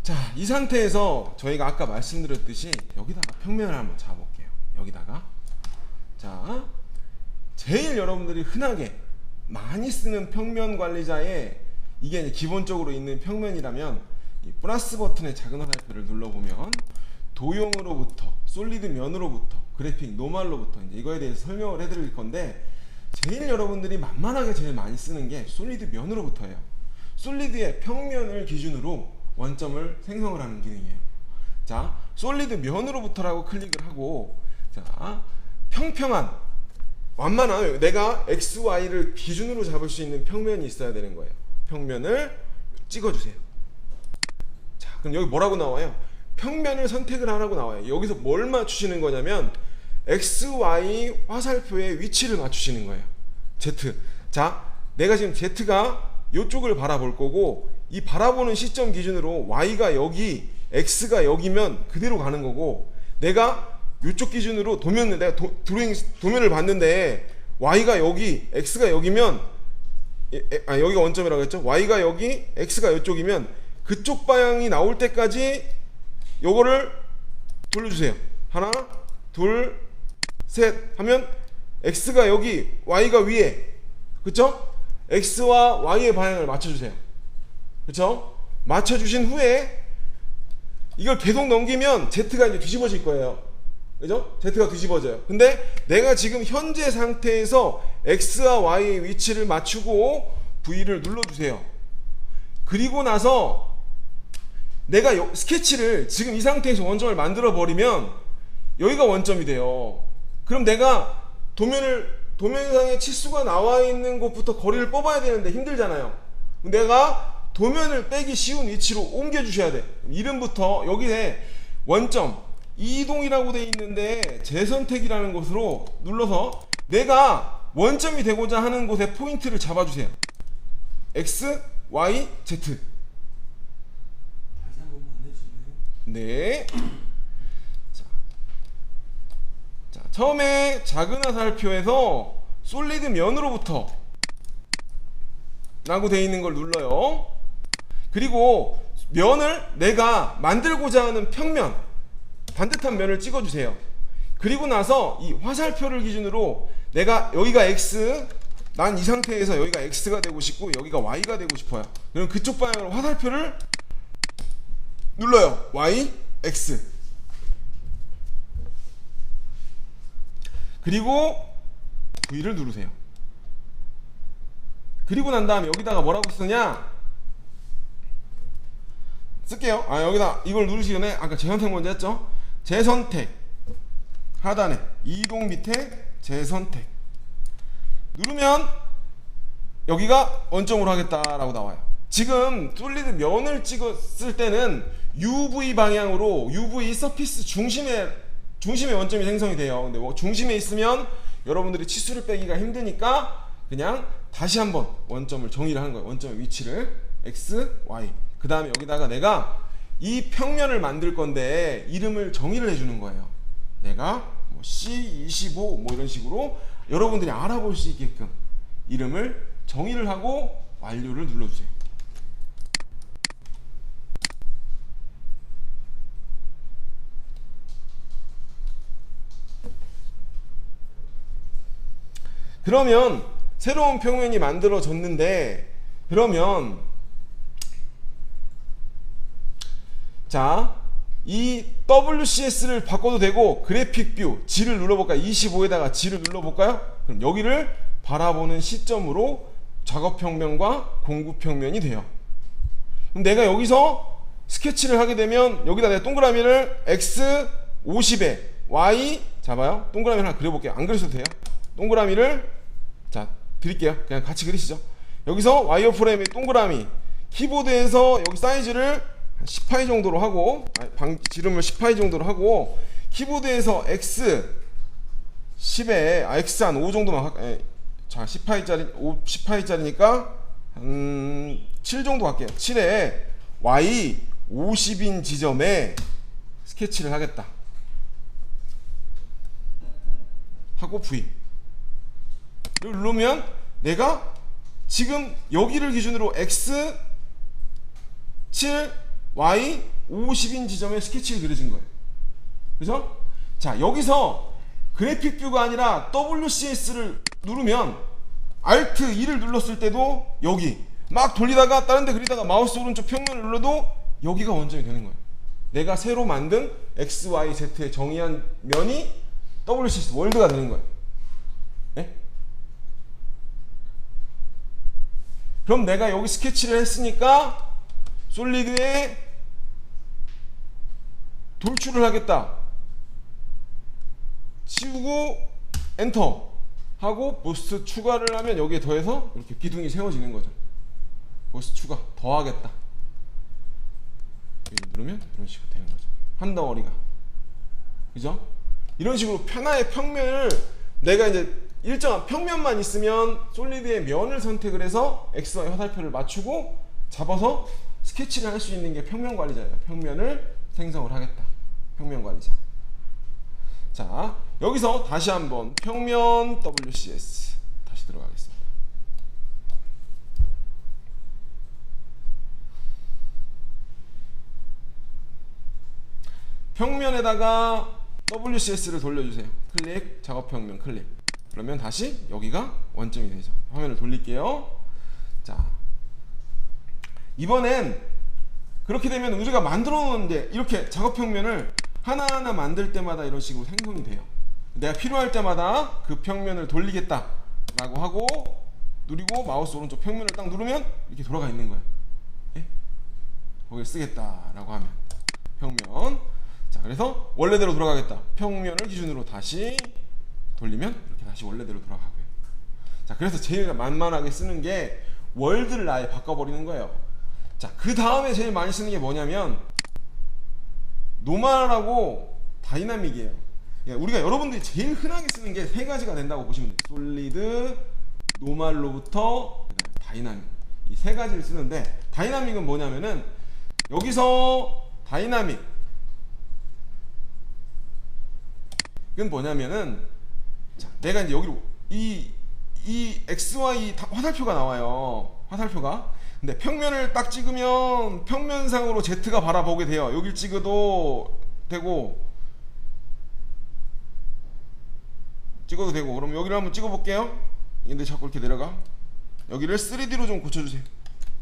자, 이 상태에서 저희가 아까 말씀드렸듯이 여기다가 평면을 한번 잡아볼게요. 여기다가. 자, 제일 여러분들이 흔하게 많이 쓰는 평면 관리자에 이게 이제 기본적으로 있는 평면이라면 이 플러스 버튼의 작은 화살표를 눌러보면 도형으로부터 솔리드 면으로부터 그래픽 노멀로부터 이제 이거에 대해서 설명을 해드릴 건데, 제일 여러분들이 만만하게 제일 많이 쓰는 게 솔리드 면으로부터예요. 솔리드의 평면을 기준으로 원점을 생성을 하는 기능이에요. 자, 솔리드 면으로부터라고 클릭을 하고, 자, 평평한 완만한 내가 x, y를 기준으로 잡을 수 있는 평면이 있어야 되는 거예요. 평면을 찍어주세요. 자, 그럼 여기 뭐라고 나와요? 평면을 선택을 하라고 나와요. 여기서 뭘 맞추시는 거냐면 x, y 화살표의 위치를 맞추시는 거예요. z. 자, 내가 지금 z가 이쪽을 바라볼 거고, 이 바라보는 시점 기준으로 y가 여기, x가 여기면 그대로 가는 거고, 내가 이쪽 기준으로 도면을 내가 도면을 봤는데 y가 여기, x가 여기면, 여기가 원점이라고 했죠. y가 여기, x가 이쪽이면 그쪽 방향이 나올 때까지 요거를 돌려주세요. 하나, 둘, 셋 하면 x가 여기, y가 위에, 그쵸? x와 y의 방향을 맞춰주세요. 그쵸? 맞춰주신 후에 이걸 계속 넘기면 z가 이제 뒤집어질 거예요. 그죠? z가 뒤집어져요. 근데 내가 지금 현재 상태에서 x와 y의 위치를 맞추고 V를 눌러주세요. 그리고 나서 내가 스케치를 지금 이 상태에서 원점을 만들어 버리면 여기가 원점이 돼요. 그럼 내가 도면상에 치수가 나와 있는 곳부터 거리를 뽑아야 되는데 힘들잖아요. 내가 도면을 빼기 쉬운 위치로 옮겨 주셔야 돼. 이름부터 여기에 원점 이동이라고 돼 있는데 재선택이라는 곳으로 눌러서 내가 원점이 되고자 하는 곳에 포인트를 잡아주세요. X, Y, Z. 다시 한 번만 해주세요. 네. 자, 처음에 작은 화살표에서 솔리드 면으로부터 라고 되어 있는 걸 눌러요. 그리고 면을 내가 만들고자 하는 평면, 반듯한 면을 찍어주세요. 그리고 나서 이 화살표를 기준으로 내가 여기가 X, 난 이 상태에서 여기가 X가 되고 싶고 여기가 Y가 되고 싶어요. 그럼 그쪽 방향으로 화살표를 눌러요. Y, X. 그리고 V를 누르세요. 그리고 난 다음에 여기다가 뭐라고 쓰냐? 쓸게요. 여기다 이걸 누르시기 전에 아까 재선택 먼저 했죠? 재선택 하단에 이동 밑에 재선택 누르면 여기가 원점으로 하겠다라고 나와요. 지금 솔리드 면을 찍었을 때는 UV 방향으로 UV 서피스 중심에 원점이 생성이 돼요. 근데 뭐 중심에 있으면 여러분들이 치수를 빼기가 힘드니까 그냥 다시 한번 원점을 정의를 하는 거예요. 원점의 위치를 X, Y. 그 다음에 여기다가 내가 이 평면을 만들 건데 이름을 정의를 해주는 거예요. 내가 뭐 C25 뭐 이런 식으로 여러분들이 알아볼 수 있게끔 이름을 정의를 하고 완료를 눌러주세요. 그러면 새로운 평면이 만들어졌는데, 그러면 자, 이 WCS를 바꿔도 되고 그래픽 뷰 G를 눌러볼까요? 25에다가 G를 눌러볼까요? 그럼 여기를 바라보는 시점으로 작업평면과 공구평면이 돼요. 그럼 내가 여기서 스케치를 하게 되면 여기다 내가 동그라미를 X 50에 Y 잡아요. 동그라미를 하나 그려볼게요. 안 그리셔도 돼요. 동그라미를 자 드릴게요. 그냥 같이 그리시죠. 여기서 와이어프레임의 동그라미, 키보드에서 여기 사이즈를 10파이 정도로 하고, 지름을 10파이 정도로 하고, 키보드에서 X 10에 X 한 5 정도만 자 10파이짜리니까 7 정도 할게요. 7에 Y 50인 지점에 스케치를 하겠다 하고 V 를 누르면 내가 지금 여기를 기준으로 X 7, Y 50인 지점에 스케치가 그려진 거예요. 그죠? 자, 여기서 그래픽 뷰가 아니라 WCS를 누르면 Alt 2를 눌렀을 때도 여기 막 돌리다가 다른 데 그리다가 마우스 오른쪽 평면을 눌러도 여기가 원점이 되는 거예요. 내가 새로 만든 X, Y, Z에 정의한 면이 WCS 월드가 되는 거예요. 네? 그럼 내가 여기 스케치를 했으니까 솔리드에 돌출을 하겠다. 치우고 엔터 하고 보스 추가를 하면 여기에 더해서 이렇게 기둥이 세워지는 거죠. 보스 추가 더하겠다. 여기 누르면 이런 식으로 되는 거죠. 한 덩어리가. 그죠? 이런 식으로 하나의 평면을 내가 이제 일정한 평면만 있으면 솔리드의 면을 선택을 해서 XY 화살표를 맞추고 잡아서 스케치를 할 수 있는 게 평면 관리자예요. 평면을 생성을 하겠다. 평면 관리자. 자, 여기서 다시 한번 평면 WCS 다시 들어가겠습니다. 평면에다가 WCS를 돌려주세요. 클릭, 작업 평면 클릭. 그러면 다시 여기가 원점이 되죠. 화면을 돌릴게요. 자, 이번엔 그렇게 되면 우리가 만들어 놓은 이제 이렇게 작업 평면을 하나하나 만들 때마다 이런 식으로 생성이 돼요. 내가 필요할 때마다 그 평면을 돌리겠다 라고 하고 누르고 마우스 오른쪽 평면을 딱 누르면 이렇게 돌아가 있는 거예요. 예? 거기를 쓰겠다 라고 하면 평면. 자, 그래서 원래대로 돌아가겠다. 평면을 기준으로 다시 돌리면 이렇게 다시 원래대로 돌아가고요. 자, 그래서 제일 만만하게 쓰는 게 월드를 아예 바꿔버리는 거예요. 자, 그 다음에 제일 많이 쓰는 게 뭐냐면 노멀하고 다이나믹이에요. 우리가 여러분들이 제일 흔하게 쓰는 게 세 가지가 된다고 보시면 돼요. 솔리드, 노멀로부터 다이나믹. 이 세 가지를 쓰는데 다이나믹은 뭐냐면은 여기서 다이나믹 이건 뭐냐면은 자, 내가 이제 여기로 이 XY 화살표가 나와요. 화살표가. 근데 평면을 딱 찍으면 평면상으로 Z가 바라보게 돼요. 여길 찍어도 되고 그럼 여기를 한번 찍어볼게요. 근데 자꾸 이렇게 내려가. 여기를 3D로 좀 고쳐주세요.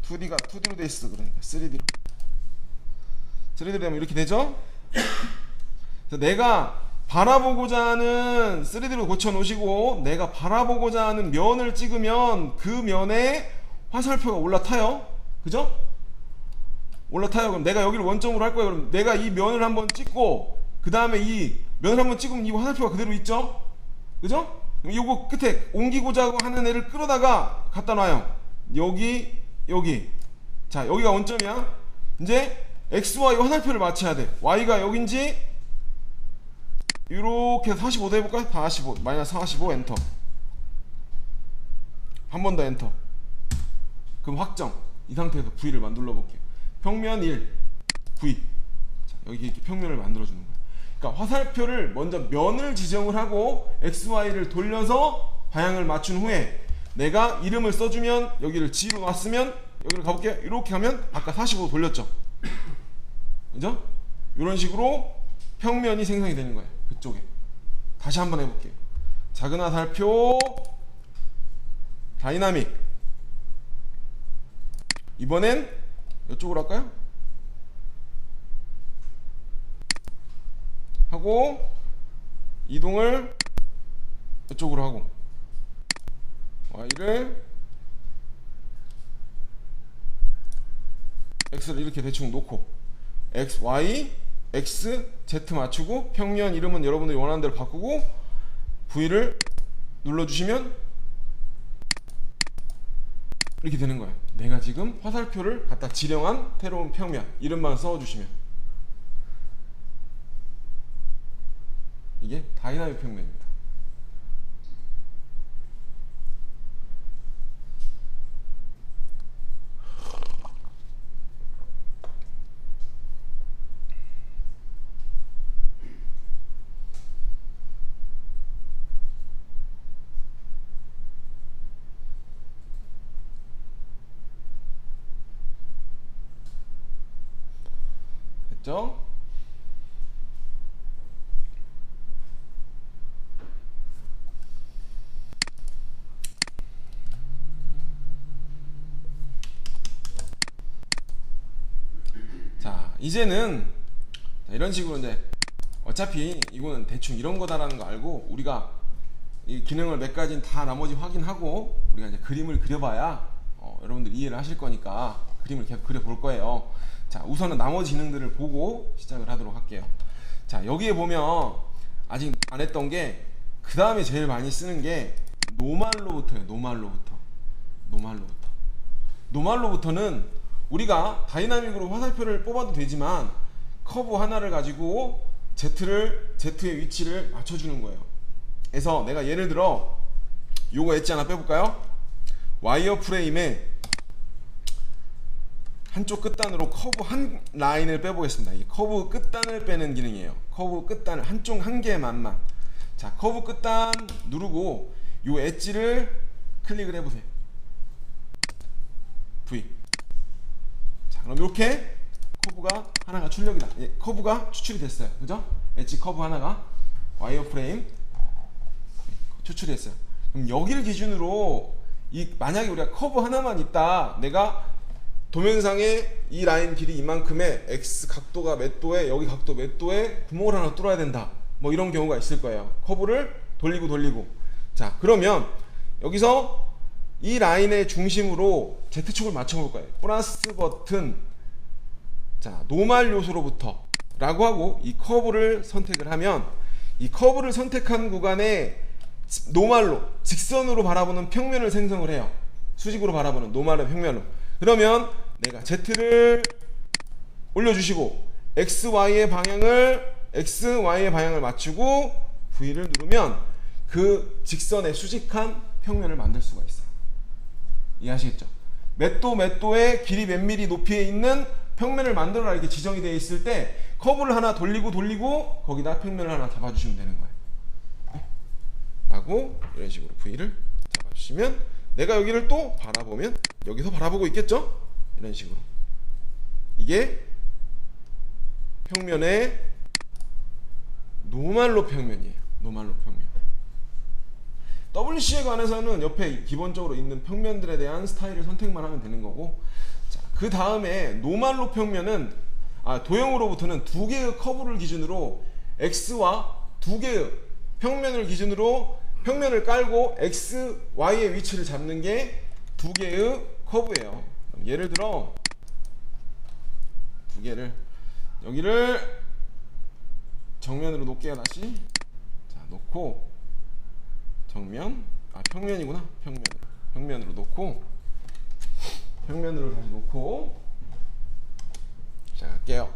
2D로 돼 있어. 그러니까 3D로 되면 이렇게 되죠. 그래서 내가 바라보고자 하는 3D로 고쳐 놓으시고 내가 바라보고자 하는 면을 찍으면 그 면에 화살표가 올라타요. 그죠? 올라타요. 그럼 내가 여기를 원점으로 할 거예요. 그럼 내가 이 면을 한번 찍고 그 다음에 이 면을 한번 찍으면 이 화살표가 그대로 있죠? 그죠? 그럼 요거 끝에 옮기고자 하는 애를 끌어다가 갖다 놔요. 여기. 자, 여기가 원점이야. 이제 XY 화살표를 맞춰야 돼. Y가 여긴지 이렇게 45도 해볼까요? 45, 마이너스 45 엔터. 한 번 더 엔터. 그럼 확정. 이 상태에서 V를 만들어 볼게요. 평면 1 V. 자, 여기 이렇게 평면을 만들어 주는 거예요. 그러니까 화살표를 먼저 면을 지정을 하고 XY를 돌려서 방향을 맞춘 후에 내가 이름을 써주면 여기를 G로 놨으면 여기를 가볼게요. 이렇게 하면 아까 45도 돌렸죠. 그죠? 이런 식으로 평면이 생성이 되는 거예요. 그쪽에. 다시 한번 해볼게요. 작은 화살표 다이나믹. 이번엔 이쪽으로 할까요? 하고 이동을 이쪽으로 하고 Y를 X를 이렇게 대충 놓고 X, Y, X, Z 맞추고 평면 이름은 여러분들이 원하는 대로 바꾸고 V를 눌러주시면 이렇게 되는 거예요. 내가 지금 화살표를 갖다 지령한 새로운 평면 이름만 써주시면 이게 다이나믹 평면입니다. 그죠? 자, 이제는 이런 식으로 이제 어차피 이거는 대충 이런 거다라는 거 알고 우리가 이 기능을 몇 가지는 다 나머지 확인하고 우리가 이제 그림을 그려봐야 여러분들 이해를 하실 거니까 그림을 계속 그려볼 거예요. 자, 우선은 나머지 기능들을 보고 시작을 하도록 할게요. 자, 여기에 보면 아직 안 했던 게 그 다음에 제일 많이 쓰는 게 노말로부터예요. 노말로부터는 우리가 다이나믹으로 화살표를 뽑아도 되지만 커브 하나를 가지고 Z의 위치를 맞춰주는 거예요. 그래서 내가 예를 들어 요거 엣지 하나 빼볼까요? 와이어 프레임에 한쪽 끝단으로 커브 한 라인을 빼보겠습니다. 이 커브 끝단을 빼는 기능이에요. 커브 끝단을 한 개만만. 자, 커브 끝단 누르고 요 엣지를 클릭을 해보세요. V. 자, 그럼 이렇게 커브가 하나가 출력이다. 예, 커브가 추출이 됐어요. 그죠? 엣지 커브 하나가 와이어 프레임 추출이 됐어요. 그럼 여기를 기준으로 만약에 우리가 커브 하나만 있다. 내가 도면상에 이 라인 길이 이만큼의 X 각도가 몇 도에 여기 각도 몇 도에 구멍을 하나 뚫어야 된다. 뭐 이런 경우가 있을 거예요. 커브를 돌리고. 자, 그러면 여기서 이 라인의 중심으로 Z축을 맞춰볼 거예요. 플러스 버튼. 자, 노말 요소로부터 라고 하고 이 커브를 선택을 하면 이 커브를 선택한 구간에 노말로 직선으로 바라보는 평면을 생성을 해요. 수직으로 바라보는 노말의 평면으로. 그러면 내가 Z를 올려주시고 XY의 방향을 맞추고 V를 누르면 그 직선의 수직한 평면을 만들 수가 있어요. 이해하시겠죠? 몇 도의 길이 몇 미리 높이에 있는 평면을 만들어라 이렇게 지정이 되어 있을 때 커브를 하나 돌리고 거기다 평면을 하나 잡아주시면 되는 거예요. 네? 라고 이런 식으로 V를 잡아주시면 내가 여기를 또 바라보면 여기서 바라보고 있겠죠? 이런 식으로 이게 평면의 노말로 평면이에요. WC에 관해서는 옆에 기본적으로 있는 평면들에 대한 스타일을 선택만 하면 되는 거고, 자, 그 다음에 노말로 평면은 도형으로부터는 두 개의 커브를 기준으로 X와 두 개의 평면을 기준으로 평면을 깔고 X, Y의 위치를 잡는 게 두 개의 커브예요. 예를 들어 두 개를 여기를 정면으로 놓을게요. 다시 자 놓고 평면으로 놓고 평면으로 다시 놓고 시작할게요.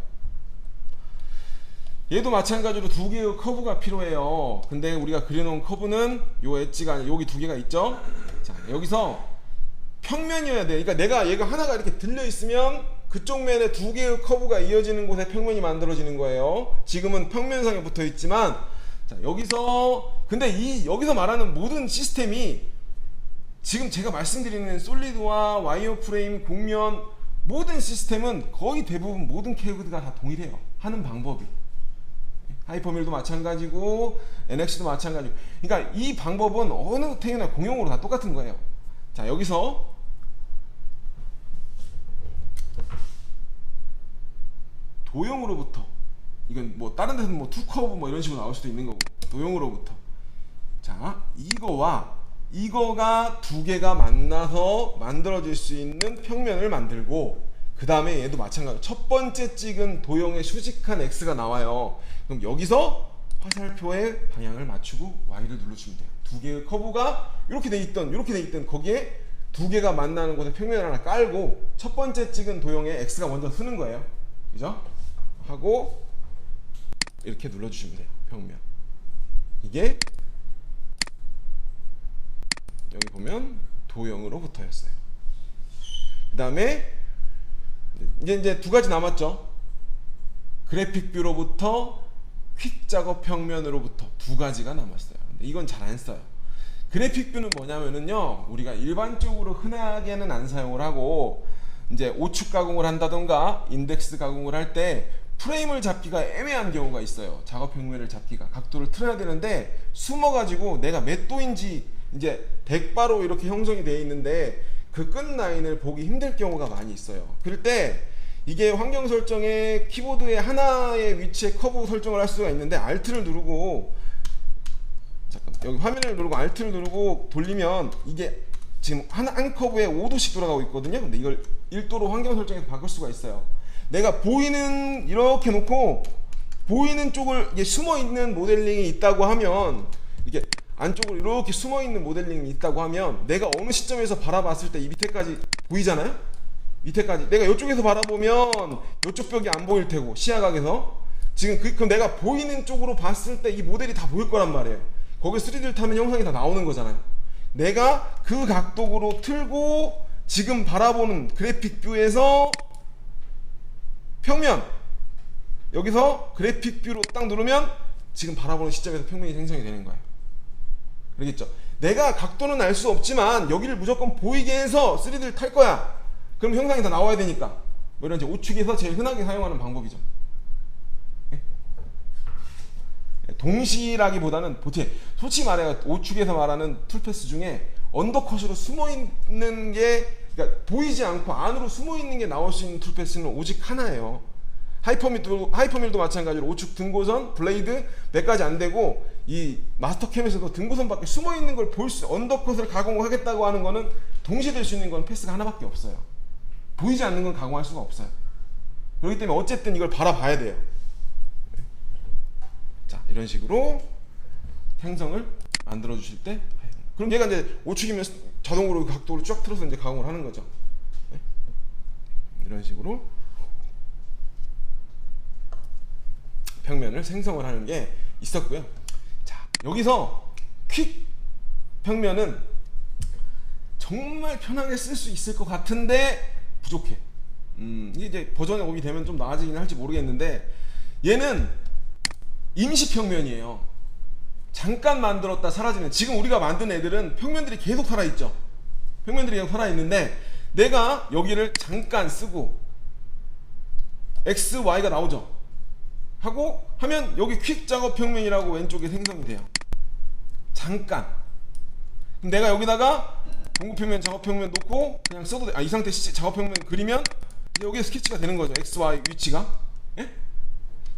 얘도 마찬가지로 두 개의 커브가 필요해요. 근데 우리가 그려놓은 커브는 요 엣지가 여기 두 개가 있죠. 자, 여기서 평면이어야 돼. 그러니까 내가 얘가 하나가 이렇게 들려 있으면 그쪽 면에 두 개의 커브가 이어지는 곳에 평면이 만들어지는 거예요. 지금은 평면상에 붙어 있지만, 자, 여기서 말하는 모든 시스템이 지금 제가 말씀드리는 솔리드와 와이어 프레임, 곡면 모든 시스템은 거의 대부분 모든 케이블가 다 동일해요. 하는 방법이. 하이퍼밀도 마찬가지고 NX도 마찬가지고. 그러니까 이 방법은 어느 태그나 공용으로 다 똑같은 거예요. 자, 여기서 도형으로부터, 이건 뭐 다른 데서는 뭐 투커브 뭐 이런 식으로 나올 수도 있는 거고, 도형으로부터, 자, 이거가 두 개가 만나서 만들어질 수 있는 평면을 만들고, 그 다음에 얘도 마찬가지로 첫 번째 찍은 도형의 수직한 X가 나와요. 그럼 여기서 화살표의 방향을 맞추고 Y를 눌러주면 돼요. 두 개의 커브가 이렇게 돼 있던 거기에 두 개가 만나는 곳에 평면을 하나 깔고 첫 번째 찍은 도형의 X가 먼저 쓰는 거예요. 그죠? 하고 이렇게 눌러주시면 돼요. 평면. 이게 여기 보면 도형으로 붙어있어요. 그 다음에 이제 두 가지 남았죠. 그래픽 뷰로부터 퀵 작업 평면으로부터 두 가지가 남았어요. 근데 이건 잘 안 써요. 그래픽 뷰는 뭐냐면은요, 우리가 일반적으로 흔하게는 안 사용을 하고, 이제 오축 가공을 한다던가 인덱스 가공을 할 때 프레임을 잡기가 애매한 경우가 있어요. 작업 평면을 잡기가 각도를 틀어야 되는데 숨어가지고 내가 몇 도인지 이제 백바로 이렇게 형성이 되어 있는데 그 끝 라인을 보기 힘들 경우가 많이 있어요. 그럴 때 이게 환경 설정에 키보드의 하나의 위치에 커브 설정을 할 수가 있는데 Alt를 누르고 잠깐 여기 화면을 누르고 Alt를 누르고 돌리면 이게 지금 한 커브에 5도씩 돌아가고 있거든요. 근데 이걸 1도로 환경 설정에서 바꿀 수가 있어요. 내가 보이는 이렇게 놓고 보이는 쪽을 이게 숨어 있는 모델링이 있다고 하면 이게 안쪽으로 이렇게 숨어 있는 모델링이 있다고 하면 내가 어느 시점에서 바라봤을 때 이 밑에까지 보이잖아요. 밑에까지 내가 이쪽에서 바라보면 이쪽 벽이 안 보일 테고 시야각에서 지금 그럼 내가 보이는 쪽으로 봤을 때 이 모델이 다 보일 거란 말이에요. 거기 3D를 타면 형상이 다 나오는 거잖아요. 내가 그 각도로 틀고 지금 바라보는 그래픽 뷰에서 평면 여기서 그래픽 뷰로 딱 누르면 지금 바라보는 시점에서 평면이 생성이 되는 거예요. 그러겠죠? 내가 각도는 알 수 없지만 여기를 무조건 보이게 해서 3D를 탈 거야. 그럼 형상이 다 나와야 되니까 뭐 이런 이제 우측에서 제일 흔하게 사용하는 방법이죠. 동시라기보다는 보통 솔직히 말해요. 우측에서 말하는 툴패스 중에 언더컷으로 숨어 있는 게 그러니까 보이지 않고 안으로 숨어 있는 게 나올 수 있는 툴패스는 오직 하나예요. 하이퍼밀도 마찬가지로 우측 등고선, 블레이드 몇 가지 안 되고 이 마스터캠에서도 등고선밖에 숨어 있는 걸 볼 수 언더컷을 가공하겠다고 하는 거는 동시에 될 수 있는 건 패스가 하나밖에 없어요. 보이지 않는 건 가공할 수가 없어요. 그렇기 때문에 어쨌든 이걸 바라봐야 돼요. 자, 이런 식으로 생성을 만들어 주실 때 그럼 얘가 이제 우측이면 자동으로 각도를 쫙 틀어서 이제 가공을 하는 거죠. 네? 이런 식으로 평면을 생성을 하는 게 있었고요. 자, 여기서 퀵 평면은 정말 편하게 쓸 수 있을 것 같은데 부족해. 이게 이제 버전에 오게 되면 좀 나아지긴 할지 모르겠는데 얘는 임시 평면이에요. 잠깐 만들었다 사라지는. 지금 우리가 만든 애들은 평면들이 계속 살아있죠. 평면들이 계속 살아있는데 내가 여기를 잠깐 쓰고 X, Y가 나오죠. 하고 하면 여기 퀵 작업 평면이라고 왼쪽에 생성이 돼요. 잠깐. 그럼 내가 여기다가 공구 평면, 작업 평면 놓고 그냥 써도 돼. 이 상태 작업 평면 그리면 이제 여기에 스케치가 되는 거죠. X, Y 위치가. 예?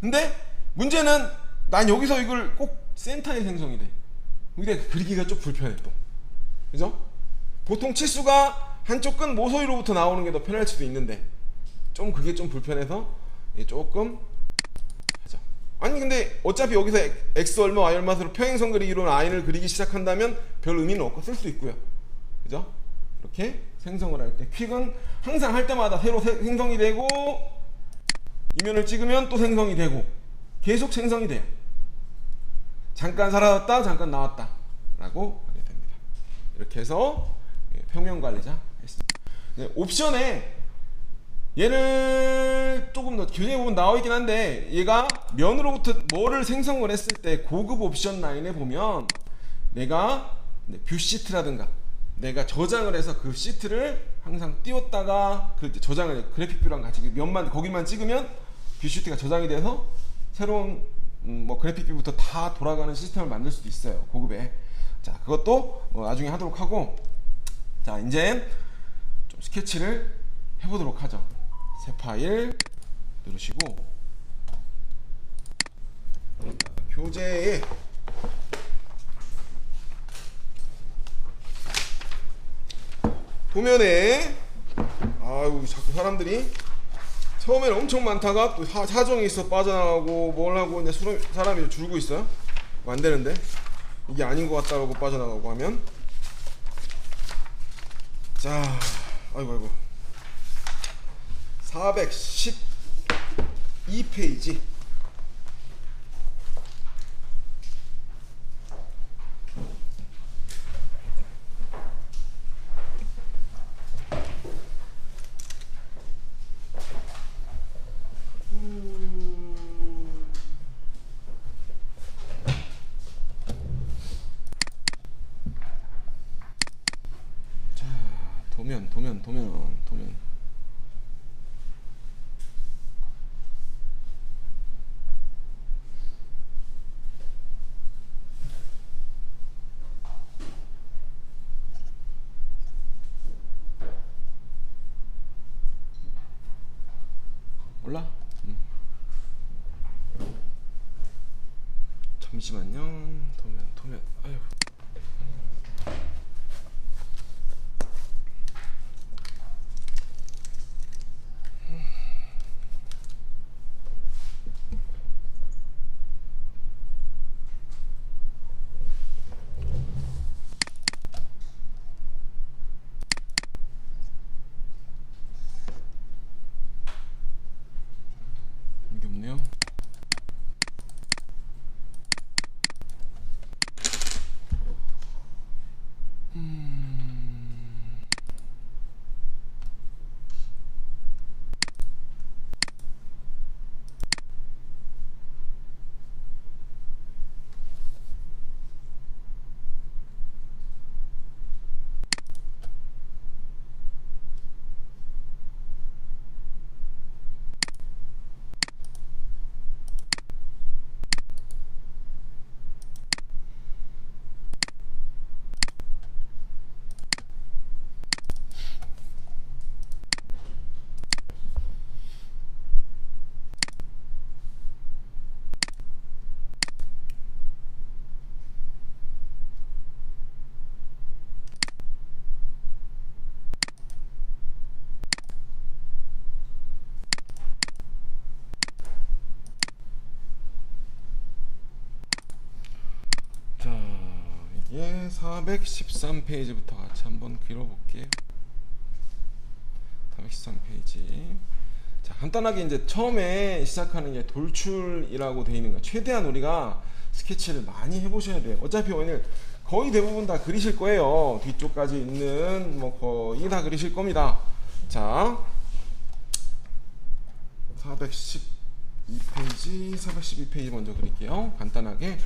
근데 문제는 난 여기서 이걸 꼭 센터에 생성이 돼. 근데 그리기가 좀 불편해 또. 그죠? 보통 치수가 한쪽 끝 모서리로부터 나오는 게 더 편할 수도 있는데 좀 그게 좀 불편해서 조금 하죠. 아니 근데 어차피 여기서 X 얼마 Y 얼마로 평행선 그리기로 라인을 그리기 시작한다면 별 의미는 없고 쓸 수 있고요. 그죠? 이렇게 생성을 할 때 퀵은 항상 할 때마다 새로 생성이 되고 이면을 찍으면 또 생성이 되고 계속 생성이 돼요. 잠깐 사라졌다 잠깐 나왔다 라고 하게 됩니다. 이렇게 해서 평면 관리자 했습니다. 네, 옵션에 얘를 조금 더 교재에 보면 나와 있긴 한데 얘가 면으로부터 뭐를 생성을 했을 때 고급 옵션 라인에 보면 내가 뷰 시트라든가 내가 저장을 해서 그 시트를 항상 띄웠다가 그 저장을 그래픽 뷰랑 같이 면만 거기만 찍으면 뷰 시트가 저장이 돼서 새로운 뭐 그래픽 뷰부터 다 돌아가는 시스템을 만들 수도 있어요. 고급에. 자, 그것도 나중에 하도록 하고 자, 이제 좀 스케치를 해보도록 하죠. 새 파일 누르시고 교재에 도면에 아유 자꾸 사람들이 처음에는 엄청 많다가 또 사정이 있어 빠져나가고 뭘 하고 이제 사람이 줄고 있어요. 안 되는데 이게 아닌 것 같다고 빠져나가고 하면 자 아이고 412페이지 도면 잠시만요. 도면. 아유. 이게 없네요. 자, 이게 413페이지부터 같이 한번 그려볼게요. 413페이지. 자, 간단하게 이제 처음에 시작하는 게 돌출이라고 되어 있는 거. 최대한 우리가 스케치를 많이 해보셔야 돼요. 어차피 오늘 거의 대부분 다 그리실 거예요. 뒤쪽까지 있는 뭐 거의 다 그리실 겁니다. 자, 412페이지, 412페이지 먼저 그릴게요. 간단하게.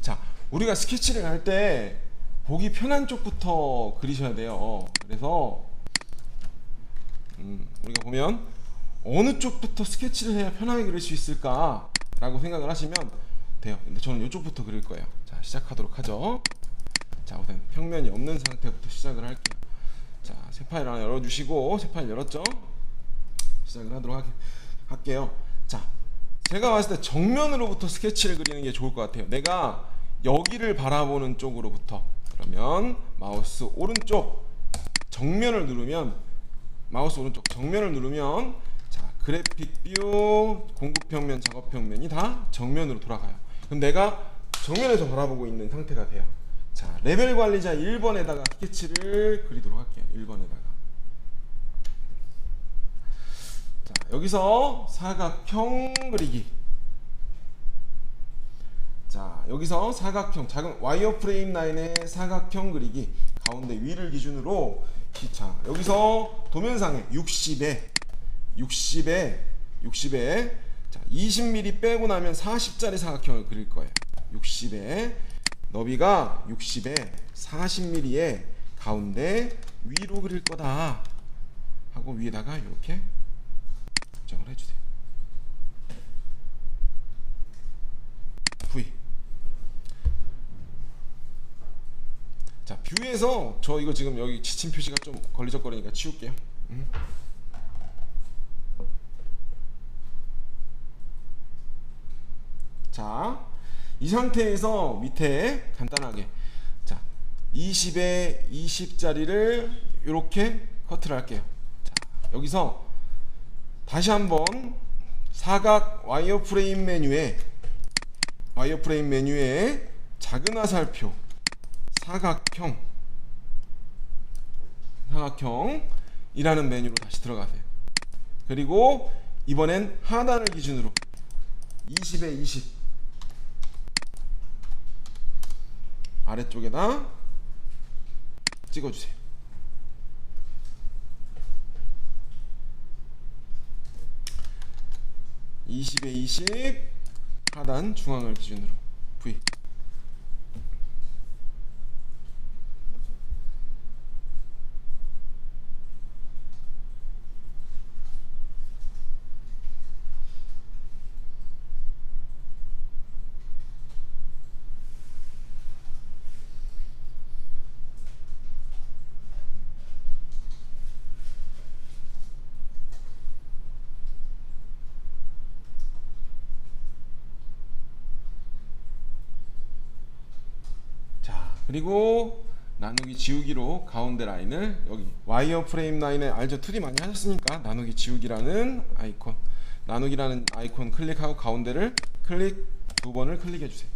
자, 우리가 스케치를 할 때 보기 편한 쪽부터 그리셔야 돼요. 그래서 우리가 보면 어느 쪽부터 스케치를 해야 편하게 그릴 수 있을까 라고 생각을 하시면 돼요. 근데 저는 이쪽부터 그릴 거예요. 자, 시작하도록 하죠. 자, 우선 평면이 없는 상태부터 시작을 할게요. 자, 새 파일 하나 열어주시고, 새 파일 열었죠? 시작을 하도록 할게요. 자, 제가 봤을 때 정면으로부터 스케치를 그리는 게 좋을 것 같아요. 내가 여기를 바라보는 쪽으로부터. 그러면 마우스 오른쪽 정면을 누르면, 마우스 오른쪽 정면을 누르면, 자, 그래픽 뷰, 공급 평면, 작업 평면이 다 정면으로 돌아가요. 그럼 내가 정면에서 바라보고 있는 상태가 돼요. 자, 레벨 관리자 1번에다가 스케치를 그리도록 할게요. 1번에다가. 자, 여기서 사각형 그리기. 자, 여기서 사각형, 작은 와이어프레임 라인의 사각형 그리기. 가운데 위를 기준으로. 자, 여기서 도면상에 60에 자, 20mm 빼고 나면 40짜리 사각형을 그릴 거예요. 60에 너비가 60에 40mm에 가운데 위로 그릴 거다 하고 위에다가 이렇게 설정을 해주세요. V. 자, 뷰에서 저 이거 지금 여기 지침 표시가 좀 걸리적거리니까 치울게요. 자, 이 상태에서 밑에 간단하게, 자, 20에 20짜리를 이렇게 커트를 할게요. 자, 여기서 다시 한번 사각 와이어프레임 메뉴에 작은 화살표 사각형이라는 메뉴로 다시 들어가세요. 그리고 이번엔 하단을 기준으로 20에 20 아래쪽에다 찍어주세요. (20에 20) 하단 중앙을 기준으로 V. 그리고 나누기 지우기로 가운데 라인을 여기 와이어 프레임 라인에 알죠? 2D 많이 하셨으니까 나누기 지우기라는 아이콘, 나누기라는 아이콘 클릭하고 가운데를 클릭 2번을 클릭해 주세요.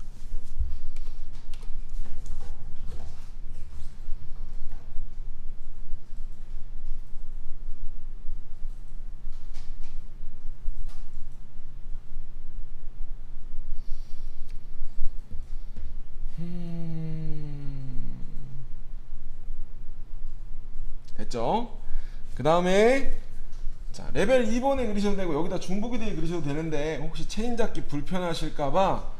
됐죠? 그 다음에 자 레벨 2번에 그리셔도 되고 여기다 중복이 되게 그리셔도 되는데 혹시 체인 잡기 불편하실까봐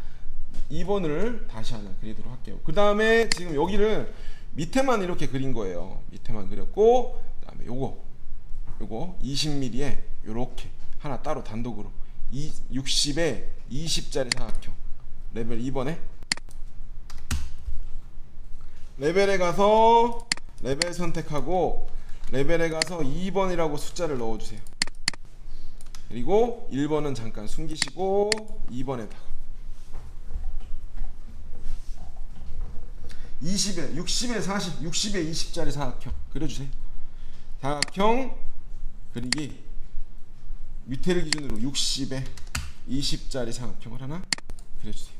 2번을 다시 하나 그리도록 할게요. 그 다음에 지금 여기를 밑에만 이렇게 그린 거예요. 밑에만 그렸고 그 다음에 요거 20mm에 요렇게 하나 따로 단독으로 60에 20짜리 사각형 레벨 2번에 레벨에 가서 레벨 선택하고 레벨에 가서 2번이라고 숫자를 넣어주세요. 그리고 1번은 잠깐 숨기시고 2번에다가 60에 40, 60에 20짜리 사각형 그려주세요. 사각형 그리기 밑에를 기준으로 60에 20짜리 사각형을 하나 그려주세요.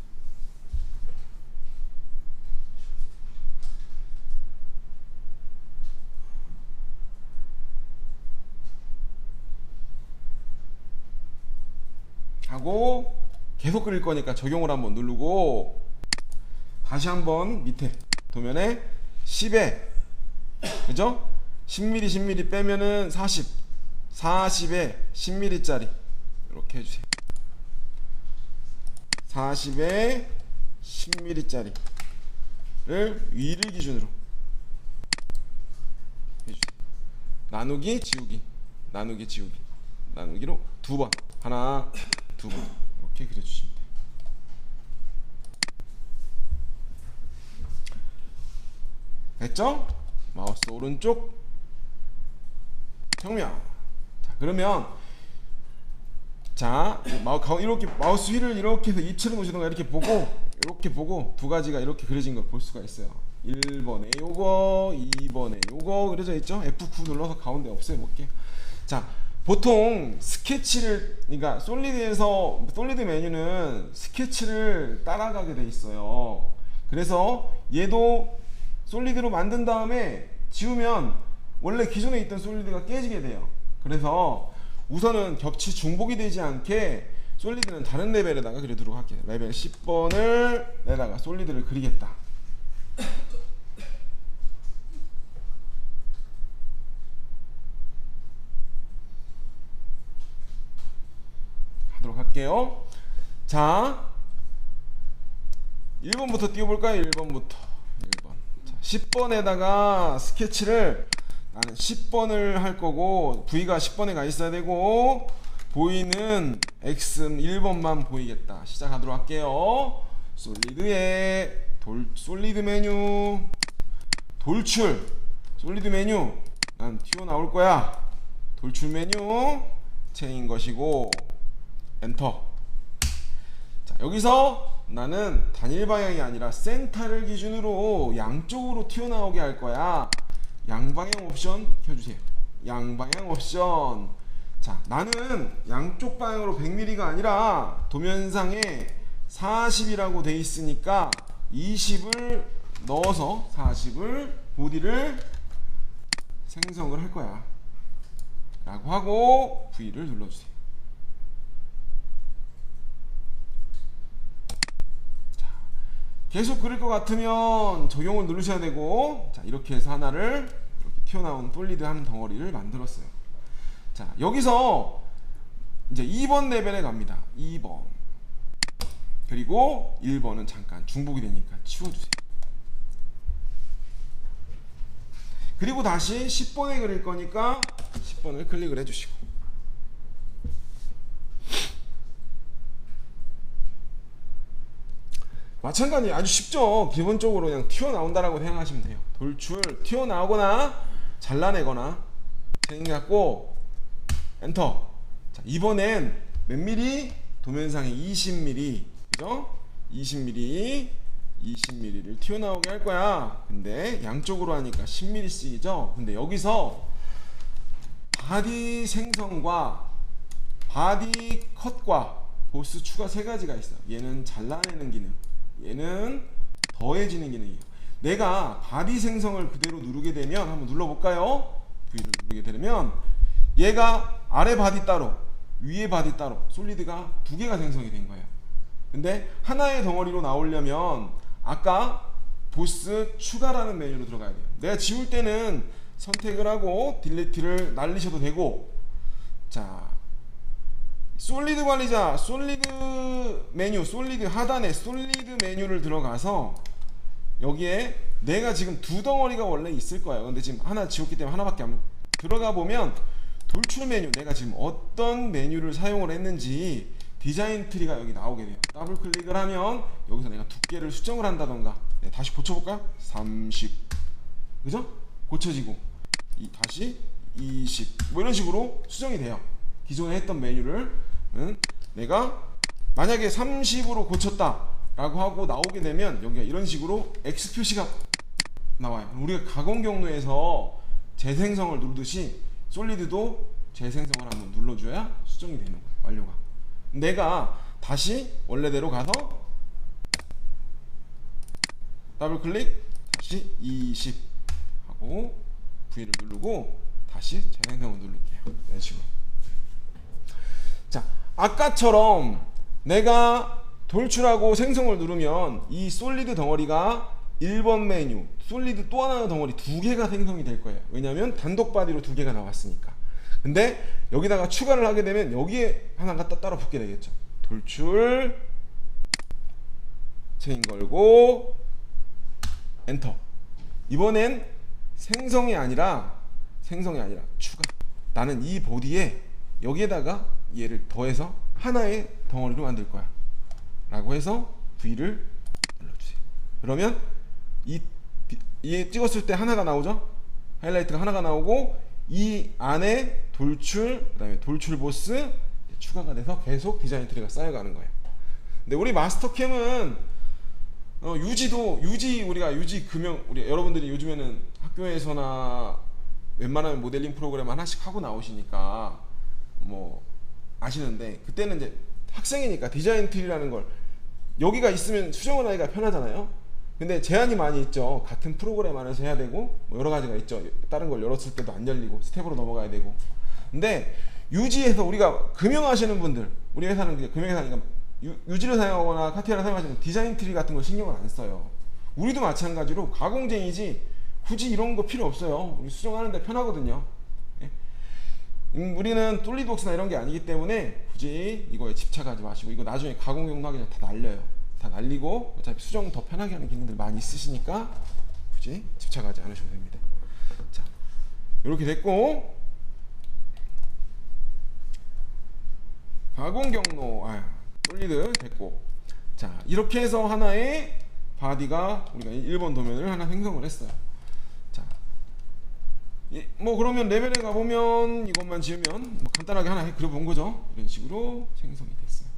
하고 계속 그릴 거니까 적용을 한번 누르고 다시 한번 밑에 도면에 10에 그죠? 10mm 10mm 빼면은 40에 10mm 짜리 이렇게 해주세요. 40에 10mm 짜리를 위를 기준으로 해주세요. 나누기 지우기 나누기 지우기 나누기로 2번 하나 2번 이렇게 그려주시면 돼요. 됐죠? 마우스 오른쪽 평면. 자 그러면 자 이렇게 마우스 휠을 이렇게 해서 입체로 놓으시던가 이렇게 보고 두 가지가 이렇게 그려진 걸 볼 수가 있어요. 1번에 요거 2번에 요거 그려져 있죠? F9 눌러서 가운데 없애볼게요. 자 보통 스케치를 그러니까 솔리드 메뉴는 스케치를 따라가게 돼 있어요. 그래서 얘도 솔리드로 만든 다음에 지우면 원래 기존에 있던 솔리드가 깨지게 돼요. 그래서 우선은 겹치 중복이 되지 않게 솔리드는 다른 레벨에다가 그리도록 할게요. 레벨 10번을 내다가 솔리드를 그리겠다. 하도록 할게요. 자 1번부터 띄워볼까요? 1번부터 1번. 자, 10번에다가 스케치를 나는 10번을 할 거고 V가 10번에 가 있어야 되고 보이는 X 1번만 보이겠다. 시작하도록 할게요. 솔리드에 솔리드 메뉴 돌출 솔리드 메뉴 난 튀어나올 거야. 돌출 메뉴 체인 것이고 엔터. 자 여기서 나는 단일 방향이 아니라 센터를 기준으로 양쪽으로 튀어나오게 할 거야. 양방향 옵션 켜주세요. 양방향 옵션. 자 나는 양쪽 방향으로 100mm가 아니라 도면상에 40이라고 돼 있으니까 20을 넣어서 40을 보디를 생성을 할 거야 라고 하고 V를 눌러주세요. 계속 그릴 것 같으면 적용을 누르셔야 되고 자 이렇게 해서 하나를 이렇게 튀어나온 솔리드 한 덩어리를 만들었어요. 자 여기서 이제 2번 레벨에 갑니다. 2번 그리고 1번은 잠깐 중복이 되니까 치워주세요. 그리고 다시 10번에 그릴 거니까 10번을 클릭을 해주시고 마찬가지 아주 쉽죠. 기본적으로 그냥 튀어나온다라고 생각하시면 돼요. 돌출 튀어나오거나 잘라내거나 생각고 엔터. 자 이번엔 몇 mm? 도면상에 20mm 그죠? 20mm 20mm를 튀어나오게 할 거야. 근데 양쪽으로 하니까 10mm씩이죠. 근데 여기서 바디 생성과 바디 컷과 보스 추가 세 가지가 있어. 얘는 잘라내는 기능, 얘는 더해지는 기능이에요. 내가 바디 생성을 그대로 누르게 되면 한번 눌러볼까요? V를 누르게 되면 얘가 아래 바디 따로 위에 바디 따로 솔리드가 두 개가 생성이 된 거예요. 근데 하나의 덩어리로 나오려면 아까 보스 추가라는 메뉴로 들어가야 돼요. 내가 지울 때는 선택을 하고 딜리트를 날리셔도 되고, 자 솔리드 관리자 솔리드 메뉴 솔리드 하단에 솔리드 메뉴를 들어가서 여기에 내가 지금 두 덩어리가 원래 있을 거예요. 근데 지금 하나 지웠기 때문에 하나밖에 안 들어가 보면 돌출 메뉴, 내가 지금 어떤 메뉴를 사용을 했는지 디자인 트리가 여기 나오게 돼요. 더블 클릭을 하면 여기서 내가 두께를 수정을 한다던가, 네, 다시 고쳐볼까? 30 그죠? 고쳐지고 다시 20 뭐 이런 식으로 수정이 돼요. 기존에 했던 메뉴를 내가 만약에 30으로 고쳤다 라고 하고 나오게 되면 여기가 이런 식으로 X 표시가 나와요. 우리가 가공 경로에서 재생성을 누르듯이 솔리드도 재생성을 한번 눌러줘야 수정이 되는 거예요. 완료가. 내가 다시 원래대로 가서 더블 클릭 다시 20 하고 V를 누르고 다시 재생성을 누를게요. 이런 식으로. 자, 아까처럼 내가 돌출하고 생성을 누르면 이 솔리드 덩어리가 1번 메뉴 솔리드 또 하나의 덩어리 두 개가 생성이 될 거예요. 왜냐하면 단독 바디로 두 개가 나왔으니까. 근데 여기다가 추가를 하게 되면 여기에 하나가 따로 붙게 되겠죠. 돌출 체인 걸고 엔터. 이번엔 생성이 아니라 추가. 나는 이 보디에 여기에다가 얘를 더해서 하나의 덩어리로 만들 거야 라고 해서 V를 눌러주세요. 그러면 이 찍었을 때 하나가 나오죠. 하이라이트가 하나가 나오고 이 안에 돌출, 그 다음에 돌출 보스 추가가 돼서 계속 디자인 트리가 쌓여가는 거예요. 근데 우리 마스터캠은 우리가 유지 금형, 우리 여러분들이 요즘에는 학교에서나 웬만하면 모델링 프로그램 하나씩 하고 나오시니까 뭐 아시는데, 그때는 이제 학생이니까 디자인 트리라는 걸 여기가 있으면 수정을 하기가 편하잖아요. 근데 제한이 많이 있죠. 같은 프로그램 안에서 해야 되고 뭐 여러 가지가 있죠. 다른 걸 열었을 때도 안 열리고 스텝으로 넘어가야 되고. 근데 유지에서 우리가 금형하시는 분들, 우리 회사는 금형회사니까 유지를 사용하거나 카티아를 사용하시는 디자인 트리 같은 거 신경을 안 써요. 우리도 마찬가지로 가공쟁이지 굳이 이런 거 필요 없어요. 우리 수정하는데 편하거든요. 우리는 솔리드웍스나 이런 게 아니기 때문에 굳이 이거에 집착하지 마시고, 이거 나중에 가공 경로하기 전에 다 날려요. 다 날리고 어차피 수정 더 편하게 하는 기능들 많이 있으시니까 굳이 집착하지 않으셔도 됩니다. 자, 이렇게 됐고, 가공 경로 솔리드 됐고, 자 이렇게 해서 하나의 바디가 우리가 1번 도면을 하나 생성을 했어요. 뭐 그러면 레벨에 가보면 이것만 지으면 뭐 간단하게 하나 그려본 거죠. 이런 식으로 생성이 됐어요.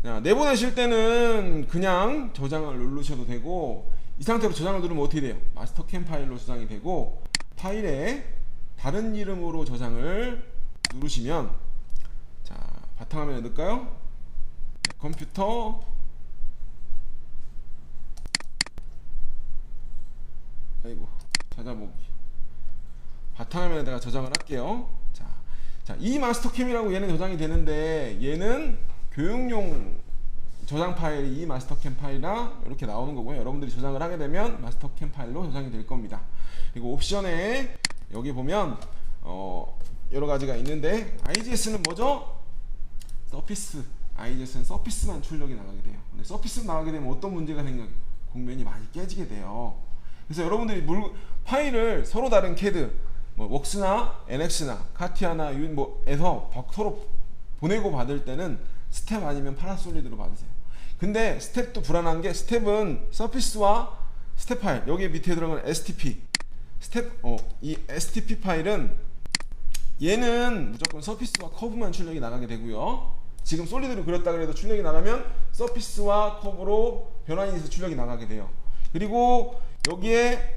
자, 내보내실 때는 그냥 저장을 누르셔도 되고, 이 상태로 저장을 누르면 어떻게 돼요? 마스터캠 파일로 저장이 되고, 파일에 다른 이름으로 저장을 누르시면, 자 바탕화면에 넣을까요? 네, 컴퓨터 찾아보기 바탕화면에다가 저장을 할게요. 자, 이 마스터캠이라고 얘는 저장이 되는데, 얘는 교육용 저장 파일이 이 마스터캠 파일이라 이렇게 나오는 거고요. 여러분들이 저장을 하게 되면 마스터캠 파일로 저장이 될 겁니다. 그리고 옵션에 여기 보면 여러 가지가 있는데, IGS는 뭐죠? 서피스. IGS는 서피스만 출력이 나가게 돼요. 근데 서피스 나가게 되면 어떤 문제가 생겨요? 공면이 많이 깨지게 돼요. 그래서 여러분들이 파일을 서로 다른 CAD, 뭐 웍스나 NX나 카티아나 뭐에서 서로 보내고 받을 때는 스텝 아니면 파라솔리드로 받으세요. 근데 스텝도 불안한 게, 스텝은 서피스와 스텝 파일, 여기 밑에 들어가는 STP 이 STP 파일은 얘는 무조건 서피스와 커브만 출력이 나가게 되고요. 지금 솔리드로 그렸다 그래도 출력이 나가면 서피스와 커브로 변환이 돼서 출력이 나가게 돼요. 그리고 여기에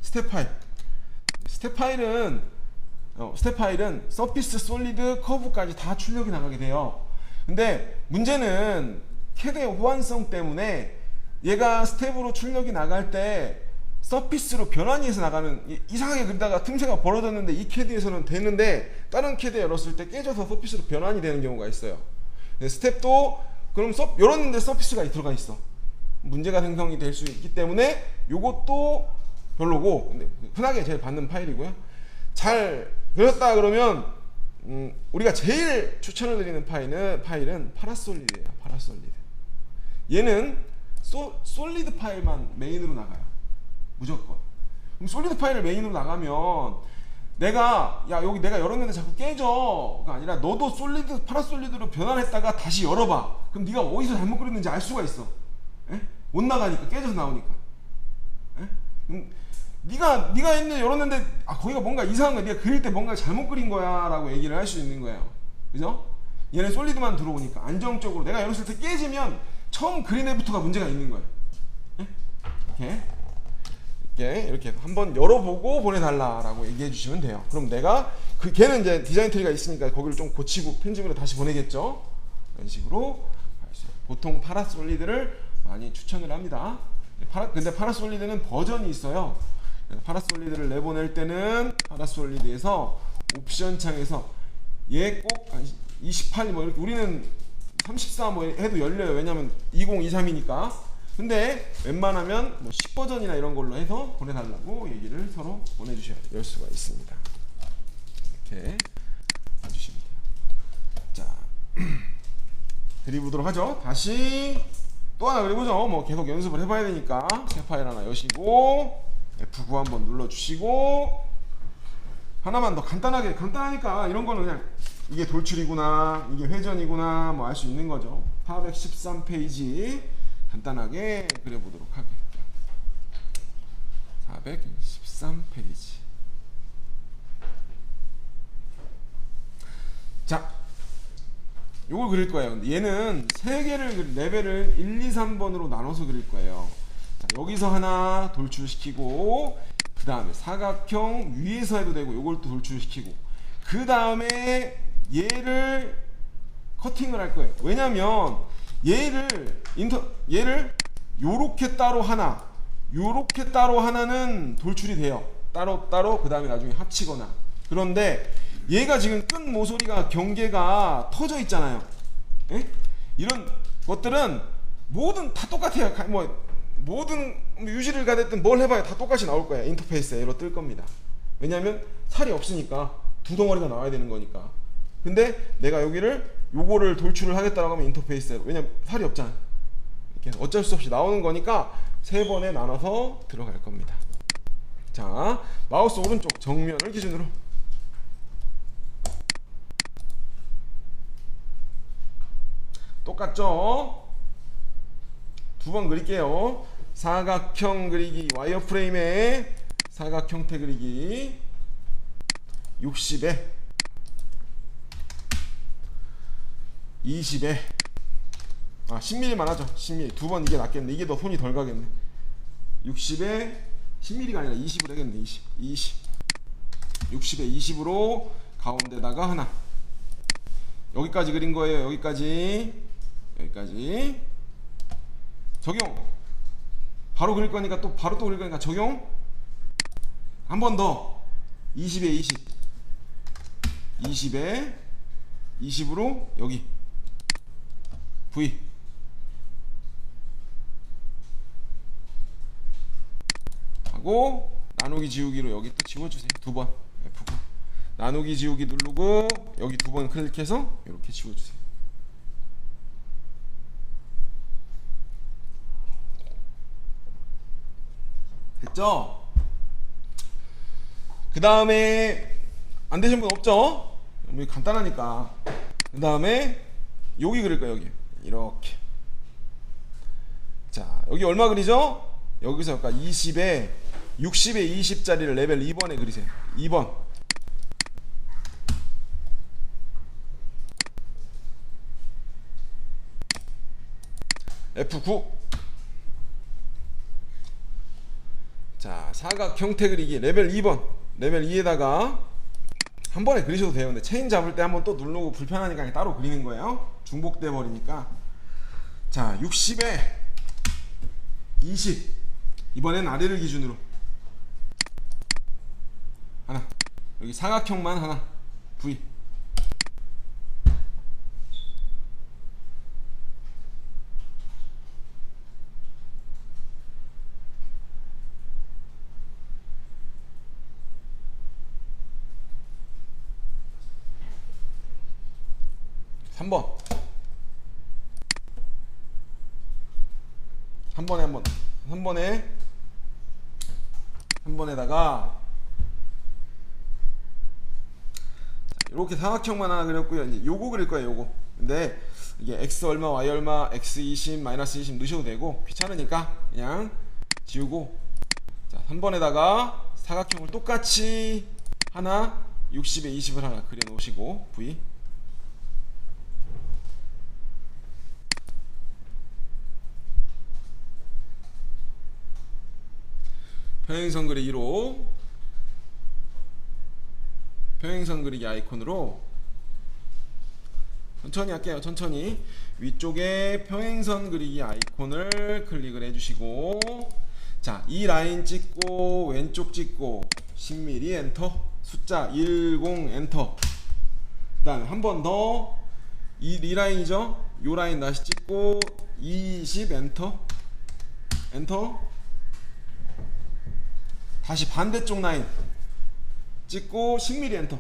스텝 파일은 서피스, 솔리드, 커브까지 다 출력이 나가게 돼요. 근데 문제는 CAD의 호환성 때문에 얘가 스텝으로 출력이 나갈 때 서피스로 변환이 해서 나가는, 이상하게 그리다가 틈새가 벌어졌는데 이 CAD에서는 되는데 다른 CAD에 열었을 때 깨져서 서피스로 변환이 되는 경우가 있어요. 스텝도 그럼 열었는데 서피스가 들어가 있어. 문제가 생성이 될 수 있기 때문에 요것도 별로고, 근데 흔하게 제일 받는 파일이고요. 잘 그렸다 그러면 우리가 제일 추천을 드리는 파일은 파라솔리드예요. 파라솔리드. 얘는 솔리드 파일만 메인으로 나가요. 무조건. 그럼 솔리드 파일을 메인으로 나가면 내가 여기 내가 열었는데 자꾸 깨져가 아니라 너도 파라솔리드로 변환했다가 다시 열어봐. 그럼 네가 어디서 잘못 그렸는지 알 수가 있어. 에? 못 나가니까, 깨져서 나오니까. 에? 네가 했는데 열었는데 거기가 뭔가 이상한 거야. 네가 그릴 때 뭔가 잘못 그린 거야 라고 얘기를 할 수 있는 거예요. 그죠? 얘는 솔리드만 들어오니까 안정적으로 내가 열었을 때 깨지면 처음 그린 애부터가 문제가 있는 거예요. 이렇게 한번 열어보고 보내달라라고 얘기해 주시면 돼요. 그럼 내가 걔는 이제 디자인 트리가 있으니까 거기를 좀 고치고 편집으로 다시 보내겠죠. 이런 식으로 보통 파라솔리드를 많이 추천을 합니다. 근데 파라솔리드는 버전이 있어요. 파라솔리드를 내보낼 때는 파라솔리드에서 옵션 창에서 얘 꼭 28 뭐 이렇게, 우리는 34 뭐 해도 열려요. 왜냐면 2023이니까. 근데 웬만하면 뭐 10버전이나 이런 걸로 해서 보내달라고 얘기를 서로 보내주셔야 돼요. 열 수가 있습니다. 이렇게 봐주시면 돼요. 자, 그려보도록 하죠. 다시 또 하나 그려보죠. 뭐 계속 연습을 해봐야 되니까 새 파일 하나 여시고 F9 한번 눌러주시고, 하나만 더 간단하니까 이런 거는 그냥 이게 돌출이구나, 이게 회전이구나 뭐 알 수 있는 거죠. 413페이지 간단하게 그려보도록 하겠습니다. 413페이지. 자, 요걸 그릴 거예요. 얘는 3개를 레벨을 1, 2, 3번으로 나눠서 그릴 거예요. 자, 여기서 하나 돌출시키고, 그 다음에 사각형 위에서 해도 되고 요걸 또 돌출시키고, 그 다음에 얘를 커팅을 할 거예요. 왜냐면 얘를 요렇게 따로 하나, 요렇게 따로 하나는 돌출이 돼요. 따로 그 다음에 나중에 합치거나. 그런데 얘가 지금 끝 모서리가 경계가 터져 있잖아요. 에? 이런 것들은 모든 다 똑같아요. 뭐 모든 유지를 가됐든 뭘 해봐야 다 똑같이 나올 거예요. 인터페이스에 에러 뜰 겁니다. 왜냐면 살이 없으니까 두 덩어리가 나와야 되는 거니까. 근데 내가 요거를 돌출을 하겠다라고 하면 인터페이스에, 왜냐면 살이 없잖아. 이렇게 어쩔 수 없이 나오는 거니까 3번에 나눠서 들어갈 겁니다. 자, 마우스 오른쪽 정면을 기준으로 똑같죠? 2번 그릴게요. 사각형 그리기, 와이어프레임에 사각형태 그리기 60에 20에 10mm만 하죠. 10mm. 2번 이게 낫겠네. 이게 더 손이 덜 가겠네. 60에 10mm가 아니라 20으로 되겠네. 20 60에 20으로 가운데다가 하나. 여기까지 그린 거예요. 여기까지 적용. 바로 그릴 거니까 바로 그릴 거니까 적용. 한 번 더. 20에 20에 20으로 여기 V 하고 나누기 지우기로 여기 또 지워주세요. 2번 F9 나누기 지우기 누르고 여기 2번 클릭해서 이렇게 지워주세요. 됐죠? 그 다음에 안 되신 분 없죠? 간단하니까. 그 다음에 여기 그릴 거예요. 여기 이렇게. 자, 여기 얼마 그리죠? 여기서 아까 60에 20짜리를 레벨 2번에 그리세요. 2번 F9. 자, 사각 형태 그리기 레벨 2번. 레벨 2에다가 한 번에 그리셔도 돼요. 근데 체인 잡을 때 한번 또 누르고 불편하니까 그냥 따로 그리는 거예요. 중복돼 버리니까. 자, 60에 20. 이번엔 아래를 기준으로 하나. 여기 사각형만 하나. V. (3번) 3번에 한번 3번에다가 이렇게 사각형만 하나 그렸고요. 이제 요거 그릴 거예요. 요거. 근데 이게 x 얼마, y 얼마, x 20, 마이너스 20 넣으셔도 되고 귀찮으니까 그냥 지우고. 자, 3번에다가 사각형을 똑같이 하나 60에 20을 하나 그려 놓으시고 v. 평행선 그리기로 평행선 그리기 아이콘으로 천천히 할게요. 천천히 위쪽에 평행선 그리기 아이콘을 클릭을 해주시고, 자, 이 라인 찍고 왼쪽 찍고 10mm 엔터, 숫자 10 엔터. 그 다음에 한 번 더 이 라인이죠. 요 라인 다시 찍고 20 엔터 엔터. 다시 반대쪽 라인 찍고 10mm 엔터.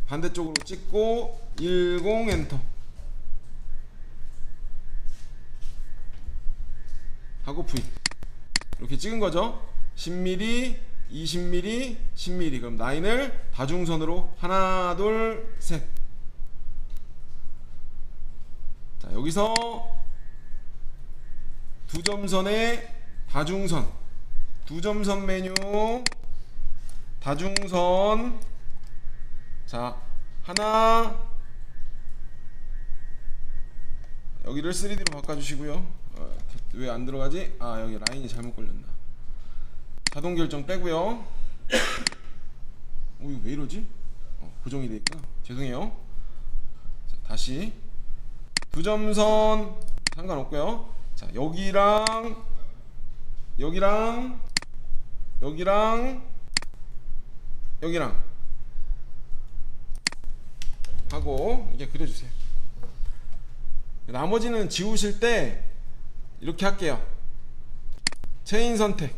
반대쪽으로 찍고 10 엔터 하고 V. 이렇게 찍은 거죠. 10mm, 20mm, 10mm. 그럼 라인을 다중선으로 하나, 둘, 셋. 자, 여기서 두 점선의 다중선, 두 점선 메뉴, 다중선. 자, 하나, 여기를 3D로 바꿔주시고요. 왜 안 들어가지? 아, 여기 라인이 잘못 걸렸나. 자동 결정 빼고요. 이거 왜 이러지? 고정이 돼 있구나. 죄송해요. 자, 다시 두 점선 상관없고요. 자, 여기랑 여기랑 하고 이렇게 그려주세요. 나머지는 지우실 때 이렇게 할게요. 체인 선택.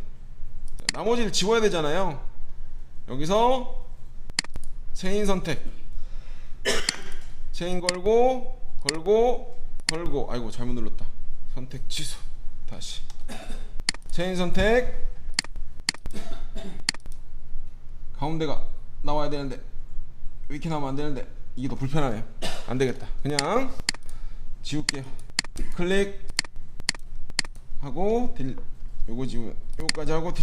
나머지를 지워야 되잖아요. 여기서 체인 선택. 체인 걸고 아이고 잘못 눌렀다. 선택 취소. 다시 체인 선택. 가운데가 나와야 되는데 이렇게 나오면 안 되는데 이게 더 불편하네요. 안 되겠다. 그냥 지울게요. 클릭 하고 요거 지우면 요거까지 하고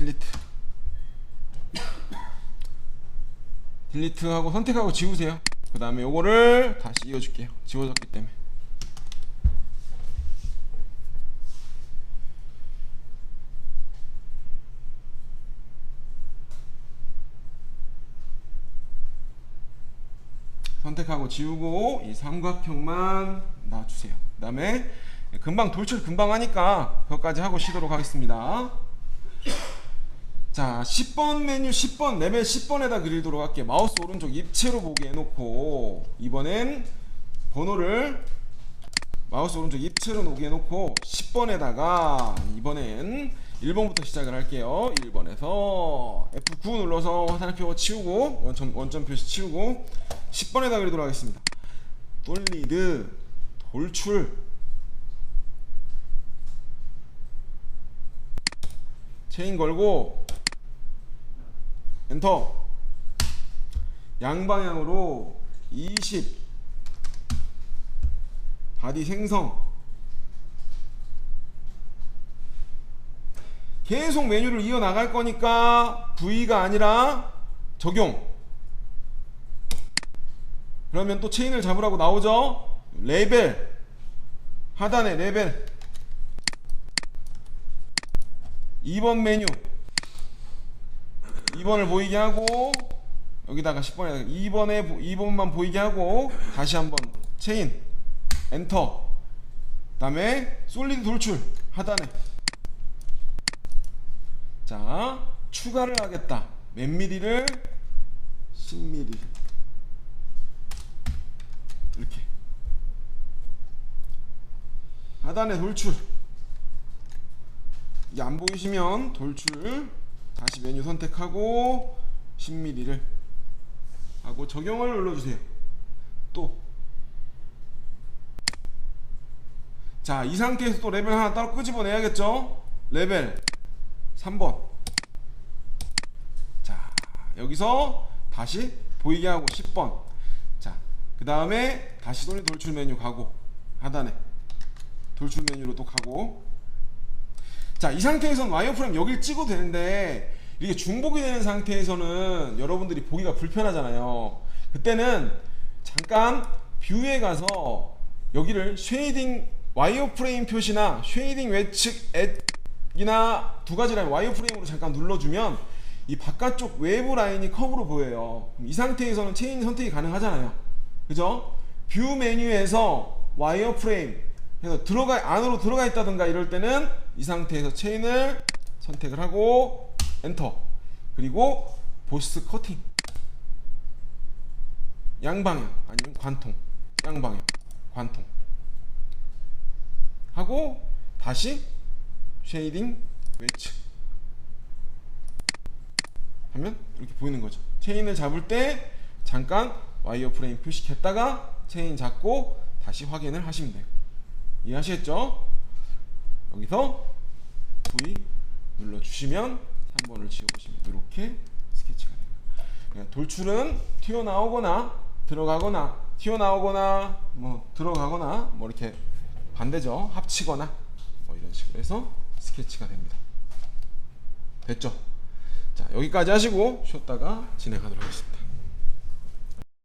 딜리트 하고 선택하고 지우세요. 그 다음에 요거를 다시 이어줄게요. 지워졌기 때문에. 선택하고 지우고 이 삼각형만 놔주세요. 그 다음에 금방 돌출 금방 하니까 그것까지 하고 쉬도록 하겠습니다. 자, 10번 메뉴 10번 레벨 10번에다 그리도록 할게요. 마우스 오른쪽 입체로 보게 해놓고 이번엔 번호를 마우스 오른쪽 입체로 보게 해놓고 10번에다가 이번엔 1번부터 시작을 할게요. 1번에서 F9 눌러서 화살표 치우고 원점 표시 치우고 10번에다 그리도록 하겠습니다. 솔리드 돌출 체인 걸고 엔터. 양방향으로 20 바디 생성. 계속 메뉴를 이어나갈 거니까 V가 아니라 적용. 그러면 또 체인을 잡으라고 나오죠. 레벨 하단에 레벨 2번 메뉴 2번을 보이게 하고 여기다가 10번에 2번만 보이게 하고 다시 한번 체인 엔터 그 다음에 솔리드 돌출 하단에 자 추가를 하겠다 몇 미리를 10mm 이렇게 하단에 돌출 이게 안 보이시면 돌출 다시 메뉴 선택하고 10mm를 하고 적용을 눌러주세요. 또 자 이 상태에서 또 레벨 하나 따로 끄집어내야겠죠. 레벨 3번 자 여기서 다시 보이게 하고 10번 자 그 다음에 다시 돌출 메뉴 가고 하단에 돌출 메뉴로 또 가고 자 이 상태에서는 와이어프레임 여기를 찍어도 되는데 이게 중복이 되는 상태에서는 여러분들이 보기가 불편하잖아요. 그때는 잠깐 뷰에 가서 여기를 쉐이딩 와이어프레임 표시나 쉐이딩 외측 엣이나 두 가지 라인 와이어프레임으로 잠깐 눌러주면 이 바깥쪽 외부 라인이 커브로 보여요. 이 상태에서는 체인 선택이 가능하잖아요. 그죠? 뷰 메뉴에서 와이어프레임 해서 안으로 들어가 있다든가 이럴 때는 이 상태에서 체인을 선택을 하고 엔터 그리고 보스 커팅 양방향 아니면 관통 양방향 관통 하고 다시 쉐이딩 외측 하면 이렇게 보이는 거죠. 체인을 잡을 때 잠깐 와이어프레임 표시했다가 체인 잡고 다시 확인을 하시면 돼요. 이해하시겠죠? 여기서 V 눌러주시면 3번을 지워보시면 이렇게 스케치가 됩니다. 돌출은 튀어나오거나 들어가거나 튀어나오거나 뭐 들어가거나 뭐 이렇게 반대죠. 합치거나 뭐 이런 식으로 해서 스케치가 됩니다. 됐죠? 자 여기까지 하시고 쉬었다가 진행하도록 하겠습니다.